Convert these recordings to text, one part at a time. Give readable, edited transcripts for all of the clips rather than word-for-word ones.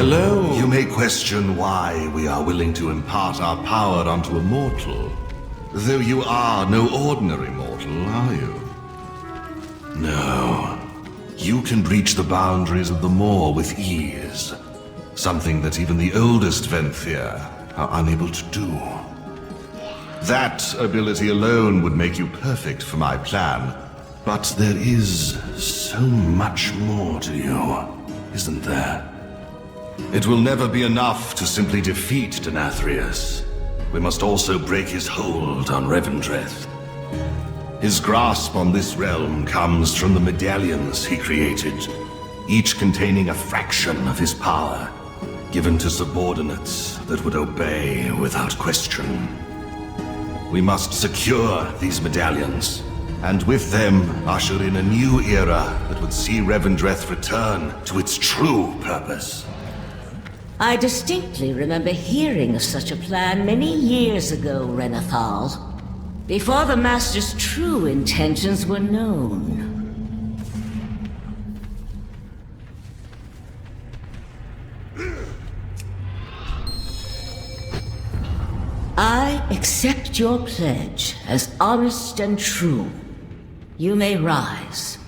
Hello? You may question why we are willing to impart our power onto a mortal. Though you are no ordinary mortal, are you? No. You can breach the boundaries of the Maw with ease. Something that even the oldest Venthyr are unable to do. That ability alone would make you perfect for my plan. But there is so much more to you, isn't there? It will never be enough to simply defeat Denathrius. We must also break his hold on Revendreth. His grasp on this realm comes from the medallions he created, each containing a fraction of his power, given to subordinates that would obey without question. We must secure these medallions, and with them usher in a new era that would see Revendreth return to its true purpose. I distinctly remember hearing of such a plan many years ago, Renathal, before the Master's true intentions were known. I accept your pledge as honest and true. You may rise.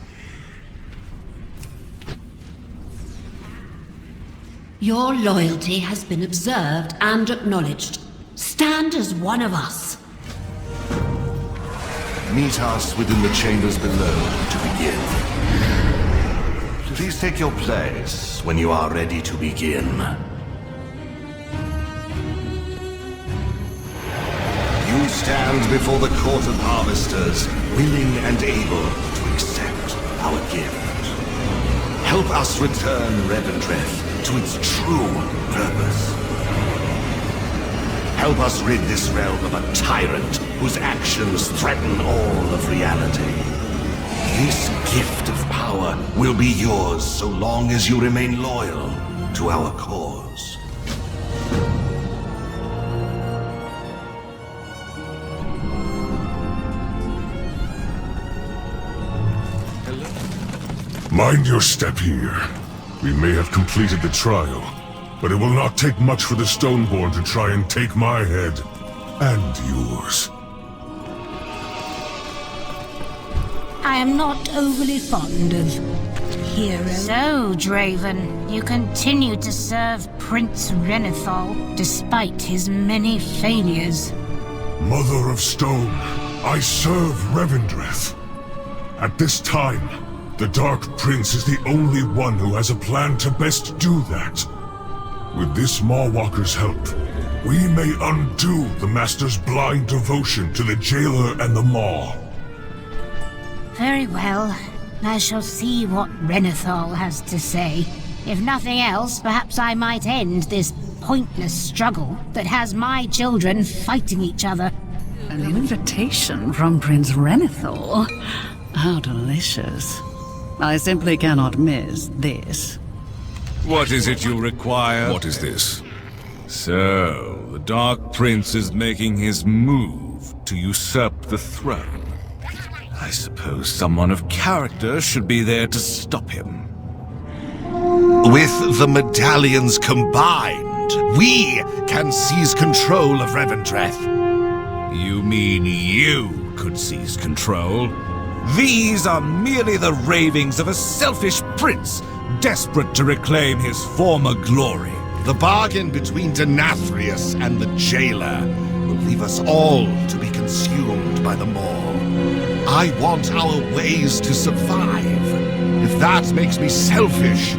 Your loyalty has been observed and acknowledged. Stand as one of us. Meet us within the chambers below to begin. Please take your place when you are ready to begin. You stand before the Court of Harvesters, willing and able to accept our gift. Help us return Revendreth to its true purpose. Help us rid this realm of a tyrant whose actions threaten all of reality. This gift of power will be yours so long as you remain loyal to our cause. Mind your step here. We may have completed the trial, but it will not take much for the Stoneborn to try and take my head. And yours. I am not overly fond of heroes. So, Draven, you continue to serve Prince Renathal despite his many failures. Mother of Stone, I serve Revendreth. At this time, the Dark Prince is the only one who has a plan to best do that. With this Mawwalker's help, we may undo the Master's blind devotion to the Jailer and the Maw. Very well. I shall see what Renathal has to say. If nothing else, perhaps I might end this pointless struggle that has my children fighting each other. An invitation from Prince Renathal? How delicious. I simply cannot miss this. What is it you require? What is this? So, the Dark Prince is making his move to usurp the throne. I suppose someone of character should be there to stop him. With the medallions combined, we can seize control of Revendreth. You mean you could seize control? These are merely the ravings of a selfish prince, desperate to reclaim his former glory. The bargain between Denathrius and the Jailer will leave us all to be consumed by the Maw. I want our ways to survive. If that makes me selfish,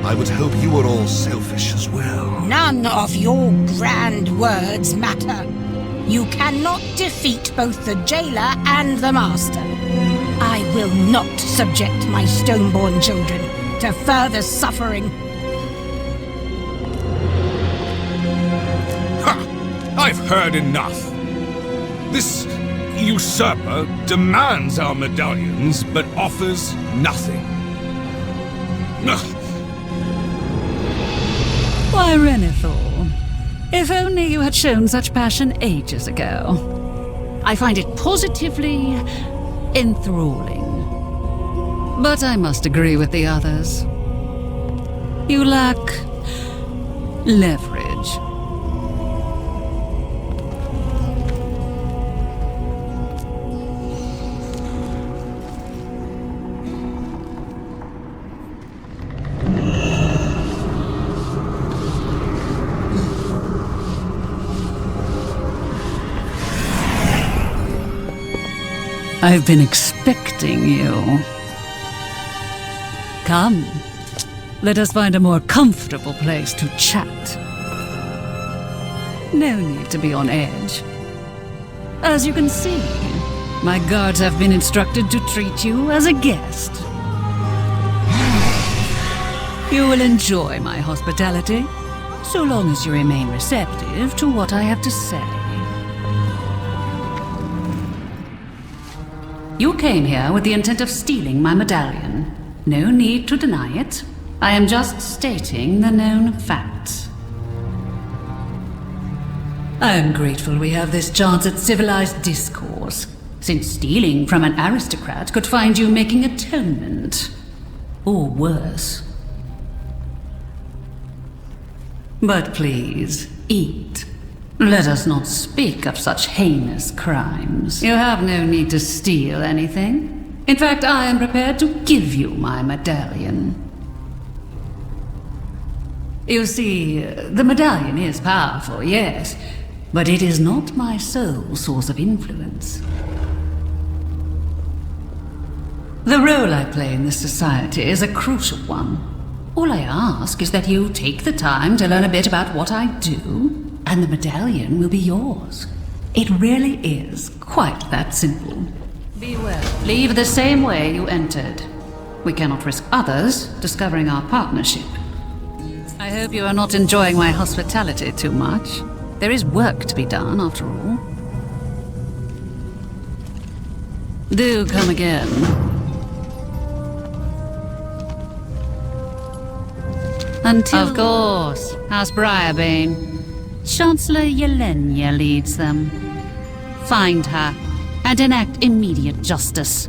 I would hope you were all selfish as well. None of your grand words matter. You cannot defeat both the Jailer and the Master. I will not subject my Stoneborn children to further suffering. Ha! I've heard enough. This usurper demands our medallions, but offers nothing. Ugh. Why, Renathal, if only you had shown such passion ages ago. I find it positively enthralling. But I must agree with the others. You lack leverage. I've been expecting you. Come, let us find a more comfortable place to chat. No need to be on edge. As you can see, my guards have been instructed to treat you as a guest. You will enjoy my hospitality, so long as you remain receptive to what I have to say. You came here with the intent of stealing my medallion. No need to deny it. I am just stating the known facts. I am grateful we have this chance at civilized discourse, since stealing from an aristocrat could find you making atonement. Or worse. But please, eat. Let us not speak of such heinous crimes. You have no need to steal anything. In fact, I am prepared to give you my medallion. You see, the medallion is powerful, yes, but it is not my sole source of influence. The role I play in this society is a crucial one. All I ask is that you take the time to learn a bit about what I do, and the medallion will be yours. It really is quite that simple. Be well. Leave the same way you entered. We cannot risk others discovering our partnership. I hope you are not enjoying my hospitality too much. There is work to be done, after all. Do come again. Until... Of course. How's Briarbane? Chancellor Yelenia leads them. Find her, and enact immediate justice.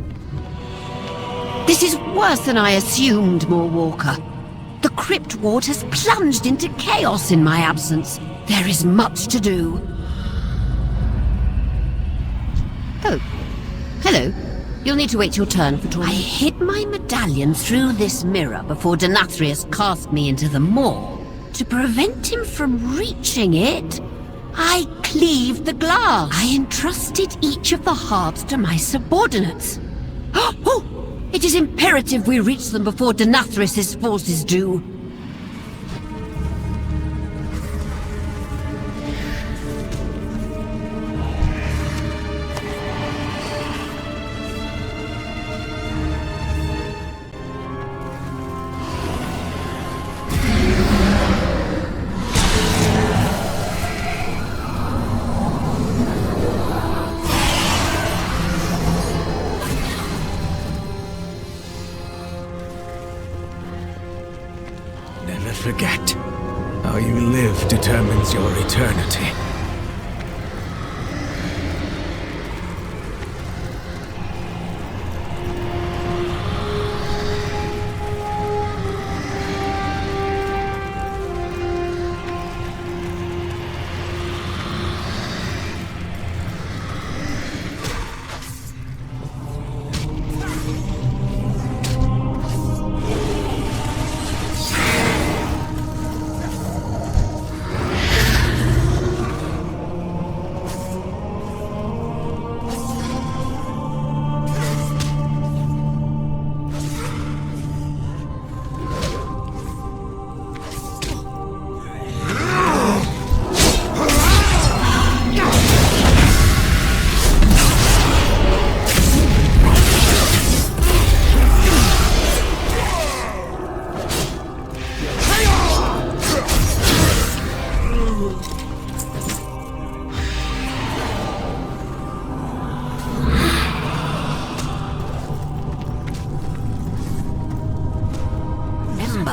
This is worse than I assumed, Moorwalker. The Crypt Ward has plunged into chaos in my absence. There is much to do. Oh. Hello. You'll need to wait your turn for talking. I hid my medallion through this mirror before Denathrius cast me into the maw. To prevent him from reaching it, I cleaved the glass. I entrusted each of the hearts to my subordinates. Oh! It is imperative we reach them before Denathrius' forces do. Forget. How you live determines your eternity.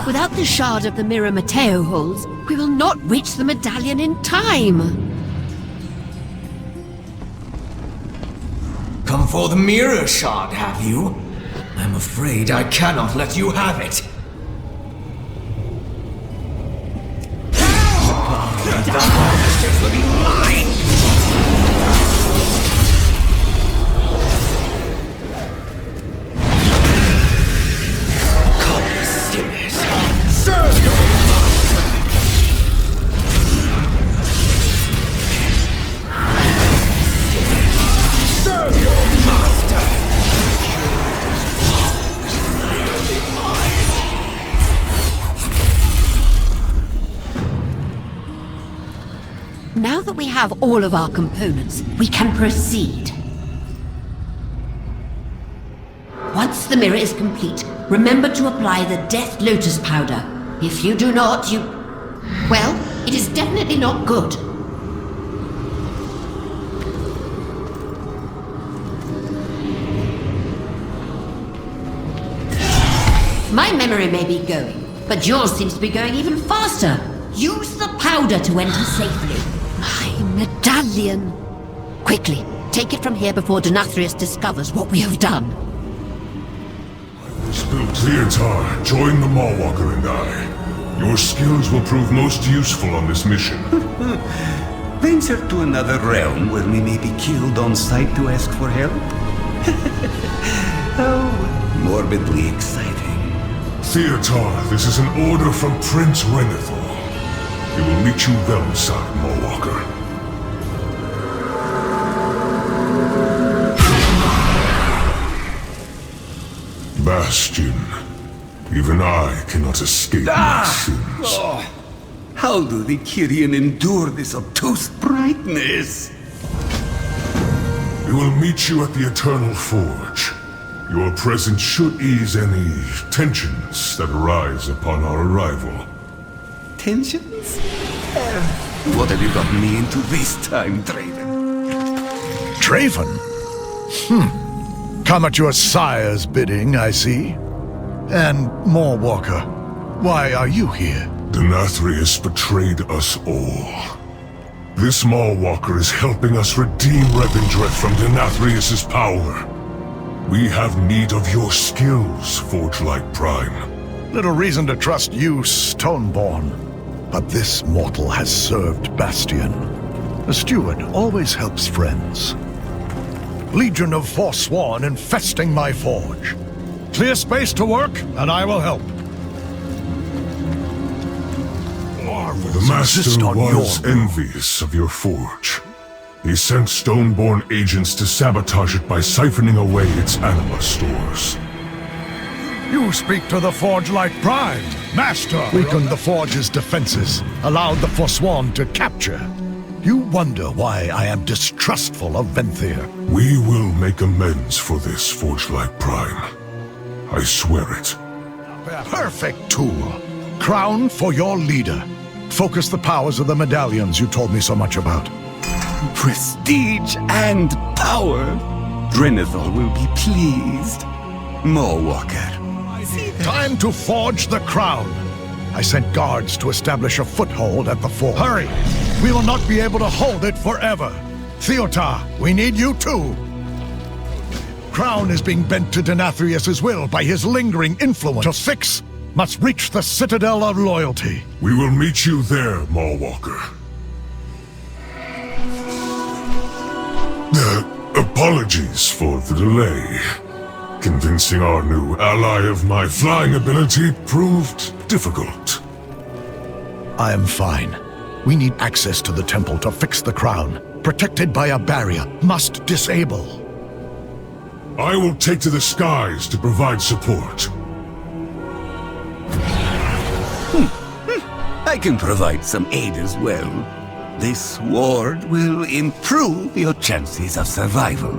Without the shard of the mirror Matteo holds, we will not reach the medallion in time. Come for the mirror shard, have you? I'm afraid I cannot let you have it. The harvesters will be mine! Come, sinners. Serve your master! Serve your master! Now that we have all of our components, we can proceed. Once the mirror is complete, remember to apply the Death Lotus powder. If you do not, you... well, it is definitely not good. My memory may be going, but yours seems to be going even faster. Use the powder to enter safely. My medallion! Quickly, take it from here before Denathrius discovers what we have done. Kel'Thuzad, join the Mawwalker and I. Your skills will prove most useful on this mission. Venture to another realm where we may be killed on sight to ask for help? Oh, morbidly exciting. Theotar, this is an order from Prince Renethor. He will meet you Velside, Mawwalker. Bastion. Even I cannot escape my sins. Oh, how do the Kyrian endure this obtuse brightness? We will meet you at the Eternal Forge. Your presence should ease any tensions that arise upon our arrival. Tensions? What have you gotten me into this time, Draven? Draven? Come at your sire's bidding, I see. And Mawwalker, why are you here? Denathrius betrayed us all. This Mawwalker is helping us redeem Revendreth from Denathrius' power. We have need of your skills, Forgelight Prime. Little reason to trust you, Stoneborn. But this mortal has served Bastion. A steward always helps friends. Legion of Forsworn infesting my forge. Clear space to work, and I will help. The Master was envious of your forge. He sent Stoneborn agents to sabotage it by siphoning away its anima stores. You speak to the Forgelight Prime, Master! Weakened the Forge's defenses, allowed the Forsworn to capture. You wonder why I am distrustful of Venthyr. We will make amends for this, Forgelight Prime. I swear it. Perfect tool. Crown for your leader. Focus the powers of the medallions you told me so much about. Prestige and power. Renethor will be pleased. Mawwalker. Time to forge the crown. I sent guards to establish a foothold at the fort. Hurry! We will not be able to hold it forever. Theotar, we need you too. Crown is being bent to Denathrius' will by his lingering influence. To fix, must reach the Citadel of Loyalty. We will meet you there, Mawwalker. Apologies for the delay. Convincing our new ally of my flying ability proved difficult. I am fine. We need access to the temple to fix the crown. Protected by a barrier. Must disable. I will take to the skies to provide support. I can provide some aid as well. This ward will improve your chances of survival.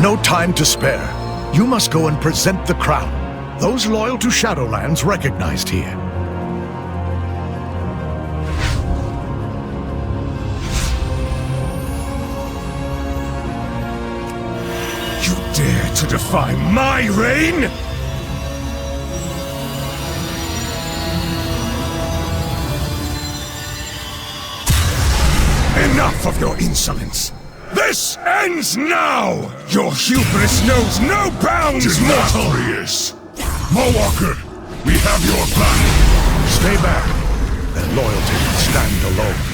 No time to spare. You must go and present the crown. Those loyal to Shadowlands recognized here. You dare to defy my reign? Enough of your insolence! This ends now! Your hubris knows no bounds, mortal! Mawalker, we have your back. Stay back. Their loyalty can stand alone.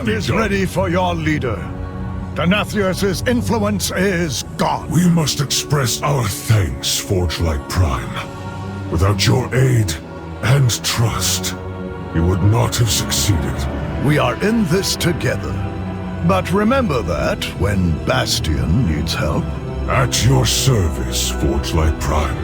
Is ready for your leader. Denathrius' influence is gone. We must express our thanks, Forgelight Prime. Without your aid and trust, we would not have succeeded. We are in this together. But remember that when Bastion needs help. At your service, Forgelight Prime.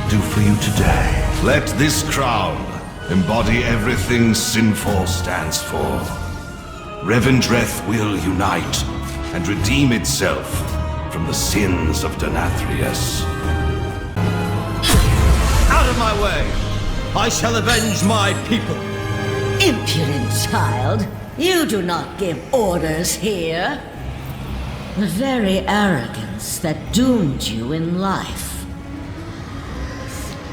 Do for you today. Let this crown embody everything Sinful stands for. Revendreth will unite and redeem itself from the sins of Denathrius. Out of my way! I shall avenge my people! Impudent child! You do not give orders here! The very arrogance that doomed you in life.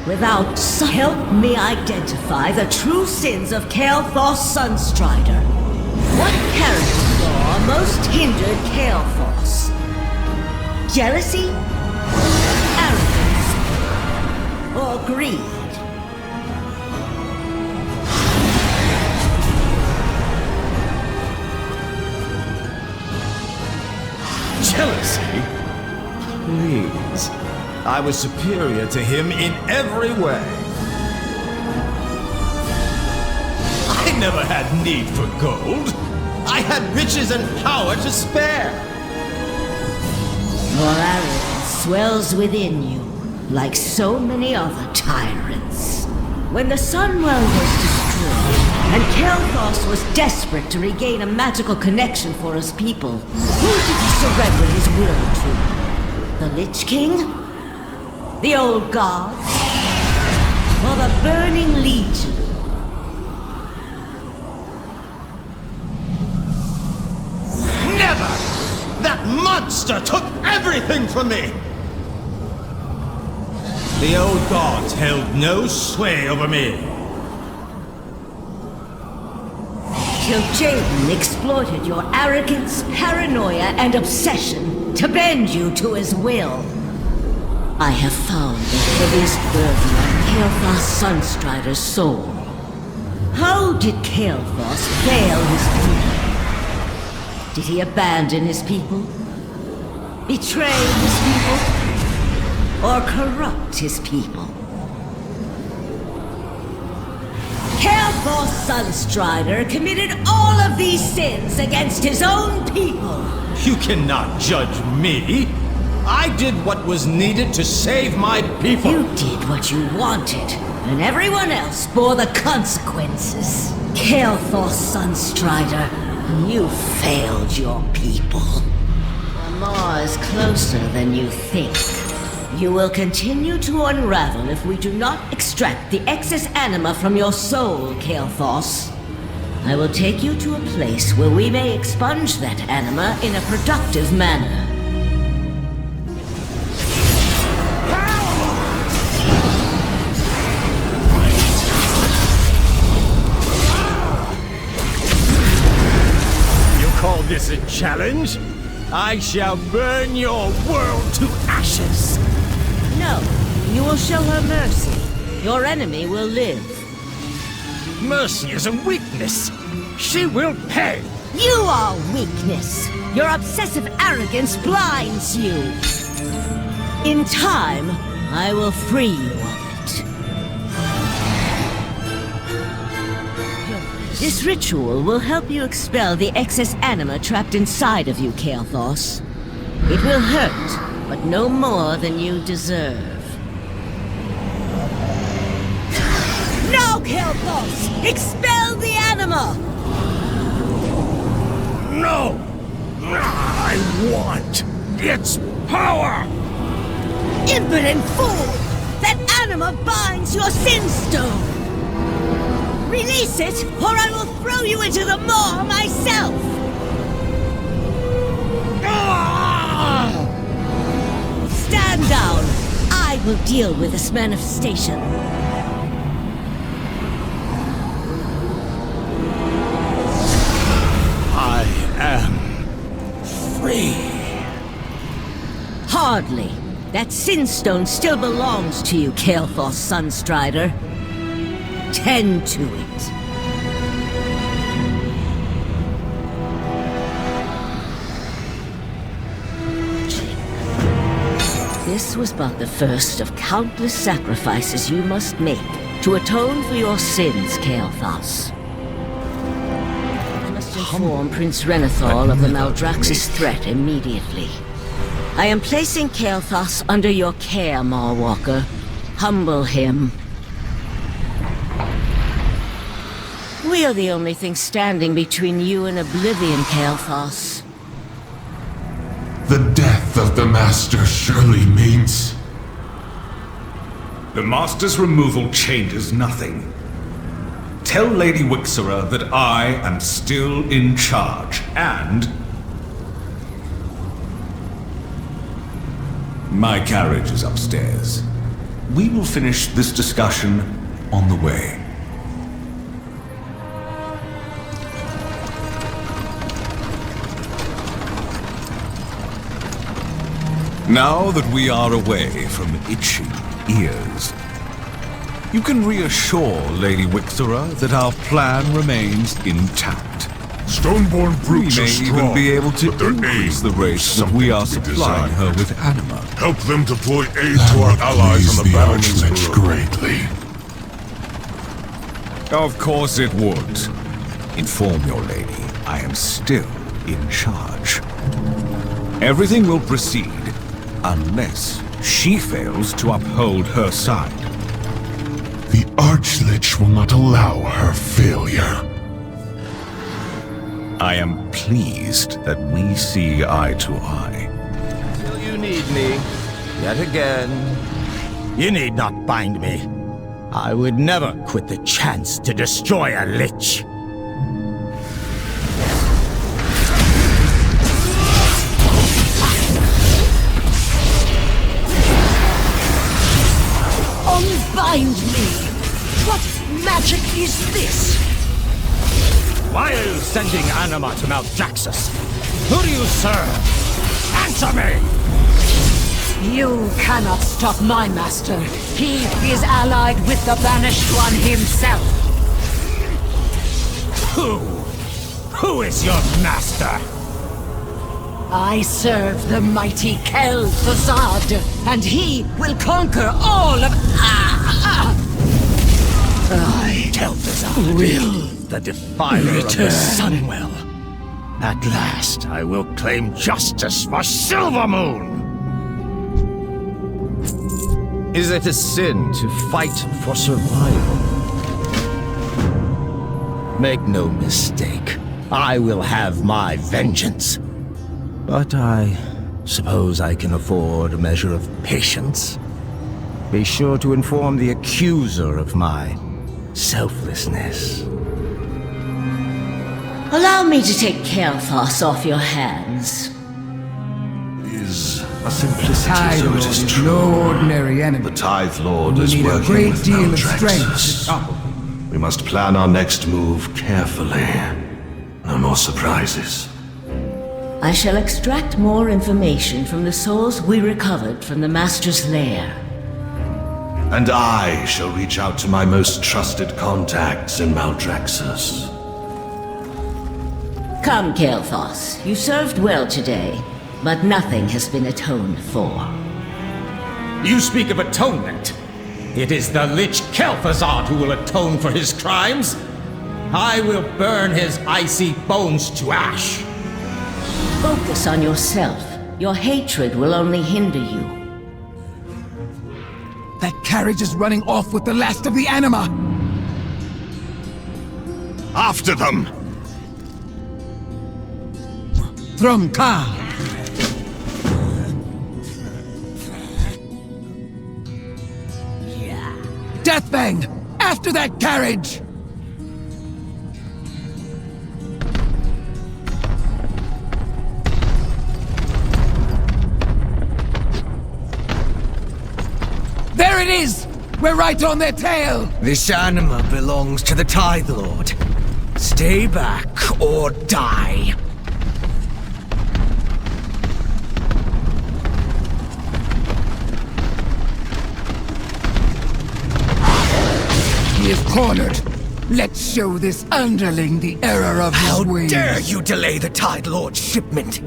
Without help me identify the true sins of Kael'thas Sunstrider. What character flaw most hindered Kael'thas? Jealousy? Arrogance? Or greed? Jealousy? Please. I was superior to him in every way. I never had need for gold. I had riches and power to spare. Your arrogance swells within you, like so many other tyrants. When the Sunwell was destroyed, and Kael'thas was desperate to regain a magical connection for his people, who did he surrender his will to? The Lich King? The old gods? Or the Burning Legion? Never! That monster took everything from me! The old gods held no sway over me. Kil'jaeden exploited your arrogance, paranoia, and obsession to bend you to his will. I have found the heaviest burden on Kael'thas Sunstrider's soul. How did Kael'thas fail his people? Did he abandon his people? Betray his people? Or corrupt his people? Kael'thas Sunstrider committed all of these sins against his own people. You cannot judge me. I did what was needed to save my people. You did what you wanted, and everyone else bore the consequences. Kael'thas Sunstrider, you failed your people. The Maw is closer than you think. You will continue to unravel if we do not extract the excess anima from your soul, Kael'thas. I will take you to a place where we may expunge that anima in a productive manner. Call this a challenge? I shall burn your world to ashes! No, you will show her mercy. Your enemy will live. Mercy is a weakness. She will pay! You are weakness! Your obsessive arrogance blinds you! In time, I will free you of it. This ritual will help you expel the excess anima trapped inside of you, Kael'thas. It will hurt, but no more than you deserve. Now, Kael'thas! Expel the anima! No! I want its power! Impudent fool! That anima anima binds your sin stone! Release it, or I will throw you into the maw myself! Stand down! I will deal with this manifestation. I am free. Hardly. That sin stone still belongs to you, Kael'thas Sunstrider. Tend to it. This was but the first of countless sacrifices you must make to atone for your sins, Kael'thas. I must inform Prince Renathal of the Maldraxxus threat immediately. I am placing Kael'thas under your care, Mawwalker. Humble him. We are the only thing standing between you and oblivion, Kael'thas. The death of the Master surely means... The Master's removal changes nothing. Tell Lady Wixera that I am still in charge, and... my carriage is upstairs. We will finish this discussion on the way. Now that we are away from itchy ears, you can reassure Lady Wixera that our plan remains intact. Stoneborn brutes We are may strong, even be able to but their increase aim the rate is that we are something to supplying desire. her with anima. Help them deploy aid to our allies on the battlements below. greatly. Of course it would. Inform your lady I am still in charge. Everything will proceed unless she fails to uphold her side. The Archlich will not allow her failure. I am pleased that we see eye to eye. Till you need me, yet again. You need not bind me. I would never quit the chance to destroy a lich. Unbind me! What magic is this? Why are you sending anima to Maldraxxus? Who do you serve? Answer me! You cannot stop my master. He is allied with the Banished One himself. Who is your master? I serve the mighty Kel'Thuzad, and he will conquer all of... I, Kel'Thuzad, will the defiler of the Sunwell. At last, I will claim justice for Silvermoon! Is it a sin to fight for survival? Make no mistake, I will have my vengeance. But I suppose I can afford a measure of patience. Be sure to inform the accuser of my selflessness. Allow me to take Kael'thas off your hands. Is a simplicity, Tithe so Lord it is is true. no ordinary enemy. The Tithe Lord We is need a working great with deal of strength Maldraxxus. to topple him. We must plan our next move carefully. No more surprises. I shall extract more information from the souls we recovered from the Master's lair. And I shall reach out to my most trusted contacts in Maldraxxus. Come, Kael'thas. You served well today, but nothing has been atoned for. You speak of atonement. It is the Lich Kel'Thuzad who will atone for his crimes. I will burn his icy bones to ash. Focus on yourself. Your hatred will only hinder you. That carriage is running off with the last of the anima! After them! Thrumka! Deathfang! After that carriage! There it is! We're right on their tail! This anima belongs to the Tithe Lord. Stay back or die. He is cornered. Let's show this underling the error of his ways. How dare you delay the Tithe Lord's shipment?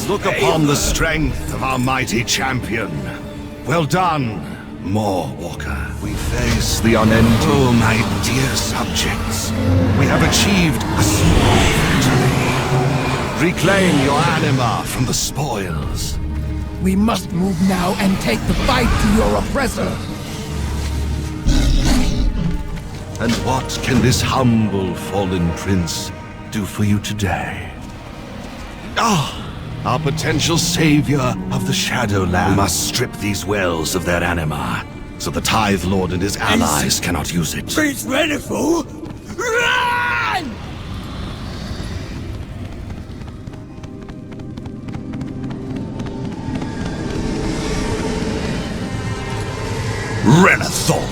Look upon the strength of our mighty champion. Well done, Walker. We face the unending... Oh, my dear subjects. We have achieved a small victory. Reclaim your anima from the spoils. We must move now and take the fight to your oppressor. And what can this humble fallen prince do for you today? Our potential savior of the Shadowlands. We must strip these wells of their anima, so the Tithe Lord and his allies cannot use it. Prince Venthyr! Run! Venthyr,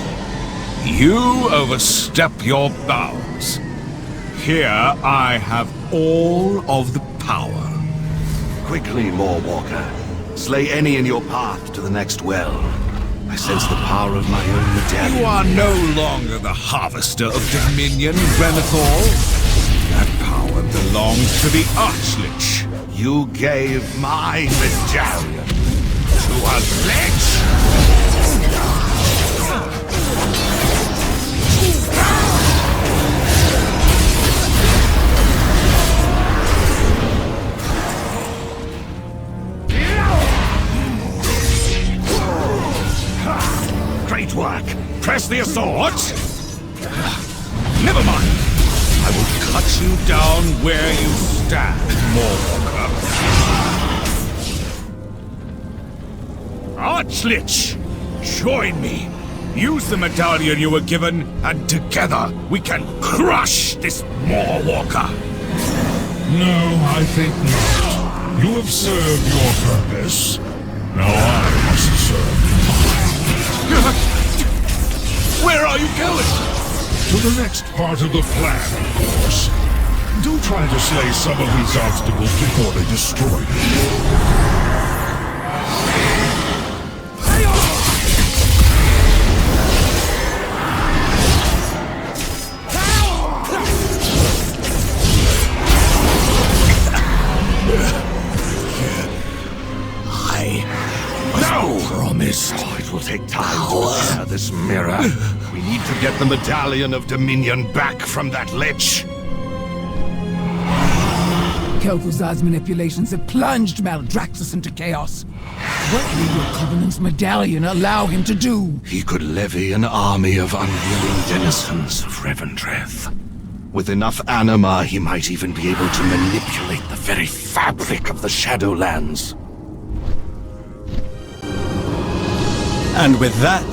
you overstep your bounds. Here I have all of the power. Quickly, Walker. Slay any in your path to the next well. I sense the power of my own medallion. You are no longer the harvester of dominion, Venthyr. That power belongs to the Archlich. You gave my medallion to a lich! Great work! Press the assault! Never mind! I will cut you down where you stand, Walker. Archlich! Join me! Use the medallion you were given, and together we can crush this Walker. No, I think not. You have served your purpose. Now I must serve mine. Where are you going? To the next part of the plan, of course. Do try to slay some of these obstacles before they destroy you. It will take time to repair this mirror. We need to get the medallion of dominion back from that lich. Kel'Thuzad's manipulations have plunged Maldraxxus into chaos. What will your Covenant's medallion allow him to do? He could levy an army of unwilling denizens of Revendreth. With enough anima, he might even be able to manipulate the very fabric of the Shadowlands. And with that,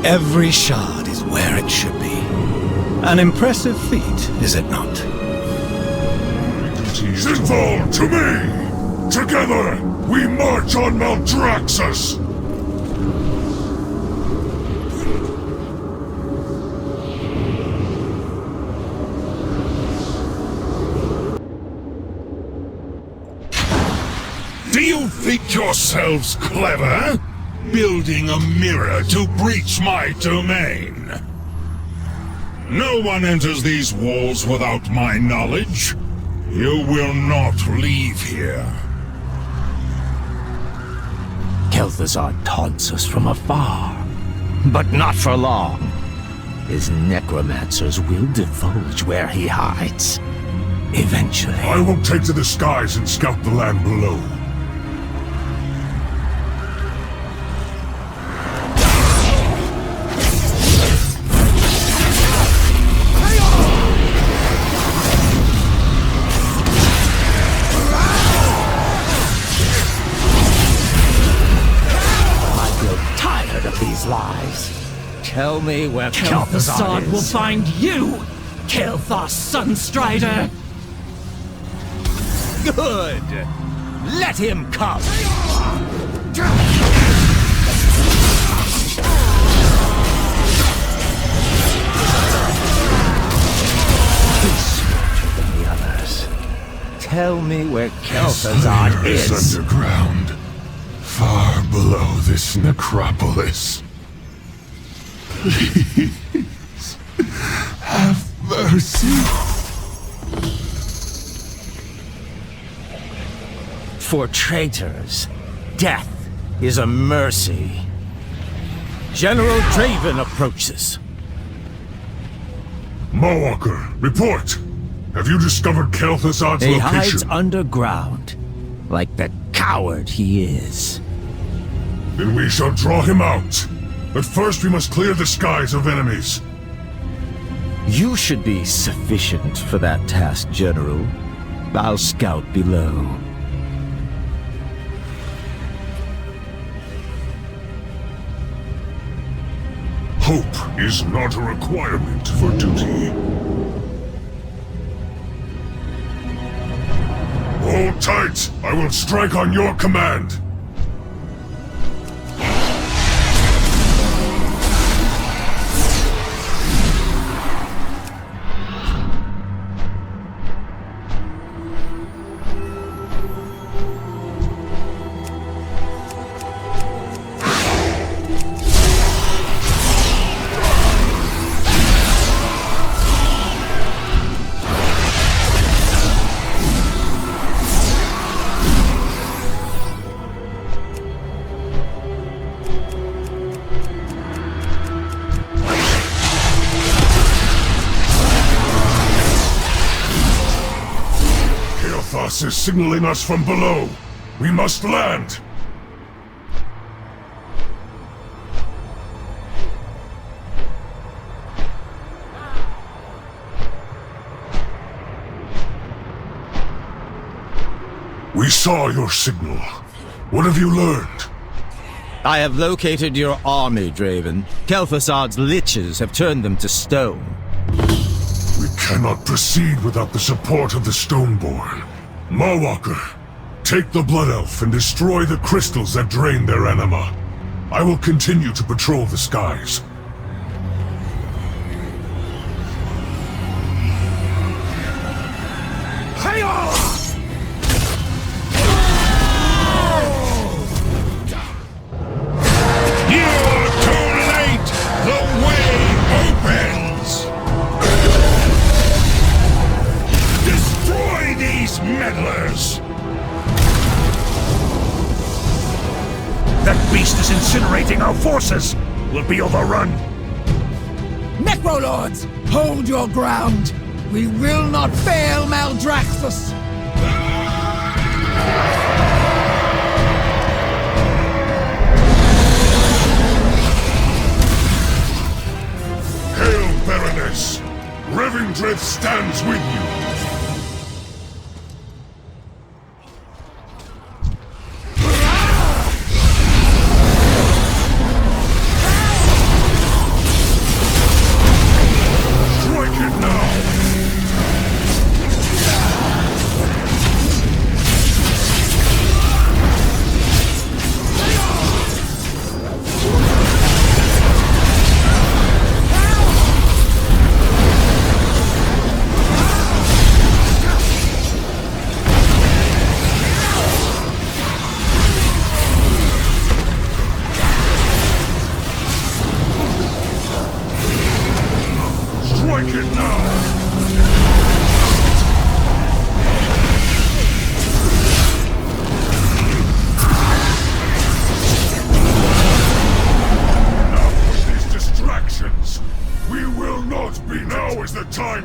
every shard is where it should be. An impressive feat, is it not? Sinful, to me! Together, we march on Maldraxxus! Do you think yourselves clever? Building a mirror to breach my domain. No one enters these walls without my knowledge. You will not leave here. Kel'Thuzad taunts us from afar, but not for long. His necromancers will divulge where he hides. Eventually. I will take to the skies and scout the land below. flies. Tell me where Kel'Thuzad Kel'Thuzad will is. find you, Kael'thas Sunstrider! Good! Let him come! Than the others. Tell me where Kel'Thuzad is. Underground, far below this necropolis. Please, have mercy. For traitors, death is a mercy. General Draven approaches. Mawwalker, report! Have you discovered Kel'Thuzad's He location? hides underground, like the coward he is. Then we shall draw him out. But first we must clear the skies of enemies. You should be sufficient for that task, General. I'll scout below. Hope is not a requirement for duty. Hold tight! I will strike on your command! Kael'thas is signaling us from below. We must land. We saw your signal. What have you learned? I have located your army, Draven. Kel'Thuzad's liches have turned them to stone. We cannot proceed without the support of the Stoneborn. Mawwalker, take the Blood Elf and destroy the crystals that drain their anima. I will continue to patrol the skies. That beast is incinerating our forces! We'll be overrun! Necrolords, hold your ground! We will not fail Maldraxxus! Hail, Baroness! Revendreth stands with you!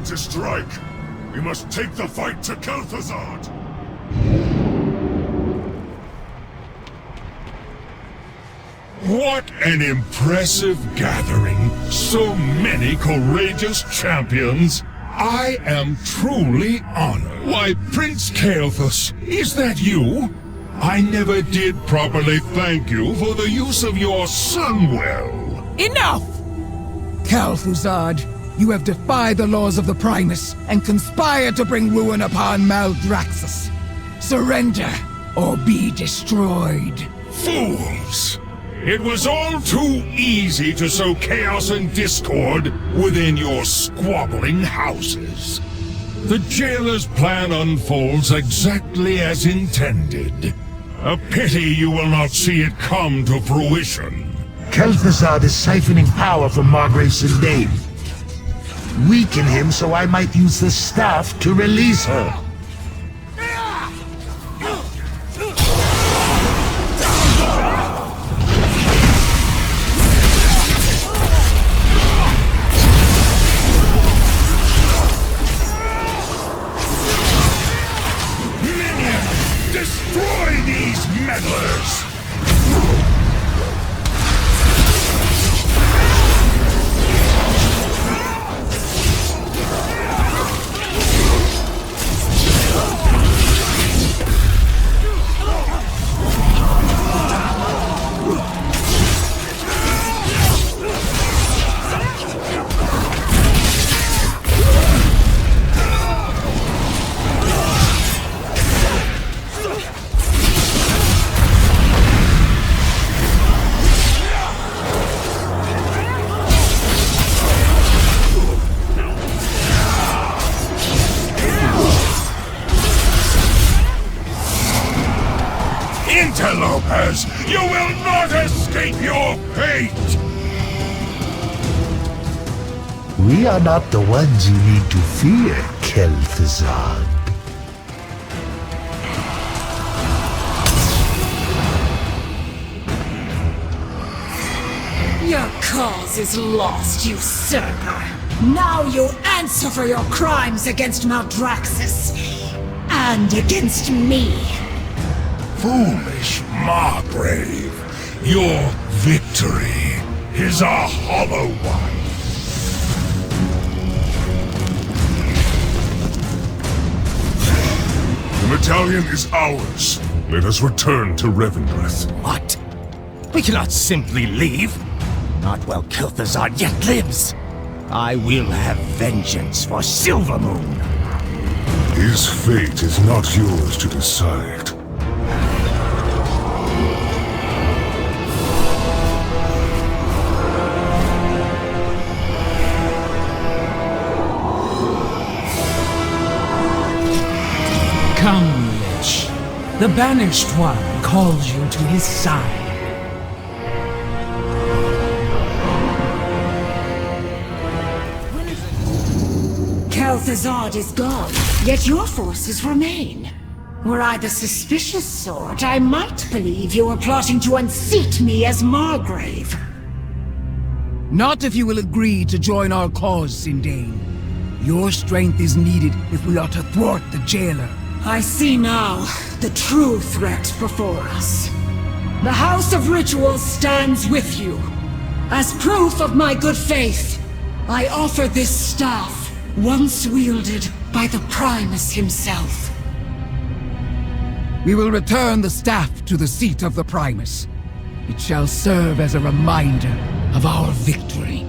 To strike! We must take the fight to Kel'Thuzad! What an impressive gathering! So many courageous champions! I am truly honored. Why, Prince Kael'thas, is that you? I never did properly thank you for the use of your Sunwell. Enough! Kel'Thuzad, you have defied the laws of the Primus and conspired to bring ruin upon Maldraxxus. Surrender, or be destroyed. Fools! It was all too easy to sow chaos and discord within your squabbling houses. The jailer's plan unfolds exactly as intended. A pity you will not see it come to fruition. Kel'Thuzad is siphoning power from Margrave Sindane. Weaken him so I might use the staff to release her. Destroy these meddlers! Interlopers, you will not escape your fate! We are not the ones you need to fear, Kel'Thuzad. Your cause is lost, usurper. Now you answer for your crimes against Maldraxxus. And against me. Foolish Margrave, your victory is a hollow one. The medallion is ours. Let us return to Revendreth. What? We cannot simply leave. Not while Kel'Thuzad yet lives. I will have vengeance for Silvermoon. His fate is not yours to decide. Come, Lich. The Banished One calls you to his side. Kel'Thuzad is gone, yet your forces remain. Were I the suspicious sort, I might believe you were plotting to unseat me as Margrave. Not if you will agree to join our cause, Sindane. Your strength is needed if we are to thwart the jailer. I see now the true threat before us. The House of Ritual stands with you. As proof of my good faith, I offer this staff, once wielded by the Primus himself. We will return the staff to the seat of the Primus. It shall serve as a reminder of our victory.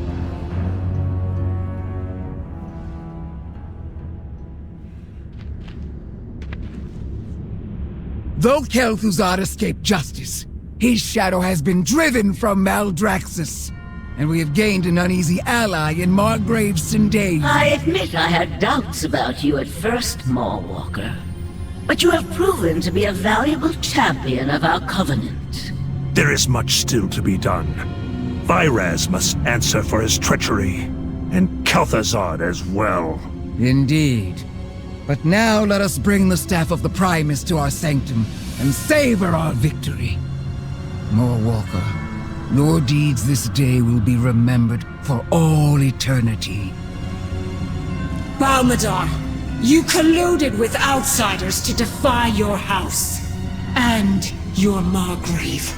Though Kel'Thuzad escaped justice, his shadow has been driven from Maldraxxus, and we have gained an uneasy ally in Margrave Sindane. I admit I had doubts about you at first, Mawwalker. But you have proven to be a valuable champion of our covenant. There is much still to be done. Vyraz must answer for his treachery, and Kel'Thuzad as well. Indeed. But now let us bring the staff of the Primus to our sanctum and savor our victory. Mawwalker, your deeds this day will be remembered for all eternity. Balmadar, you colluded with outsiders to defy your house. And your Margrave.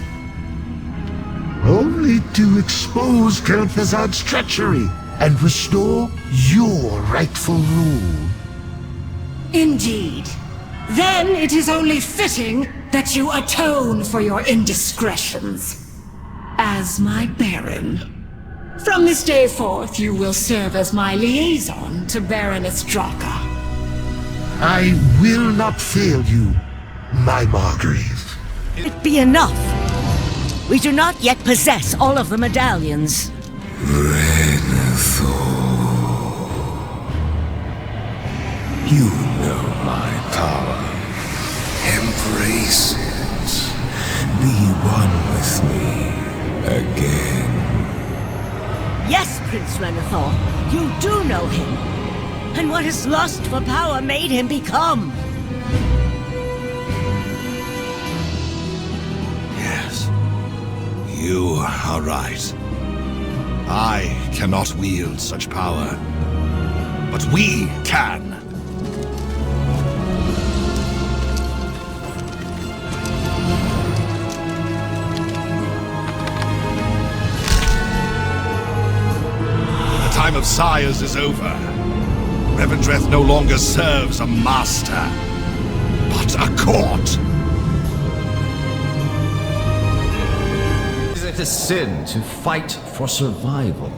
Only to expose Kel'Thuzad's treachery and restore your rightful rule. Indeed. Then it is only fitting that you atone for your indiscretions. As my Baron. From this day forth, you will serve as my liaison to Baroness Draka. I will not fail you, my Margrave. It be enough. We do not yet possess all of the medallions. Venthyr. You know my power. Embrace it. Be one with me again. Yes, Prince Venthyr, you do know him. And what his lust for power made him become. Yes. You are right. I cannot wield such power. But we can. The time of sires is over. Revendreth no longer serves a master, but a court. Is it a sin to fight for survival?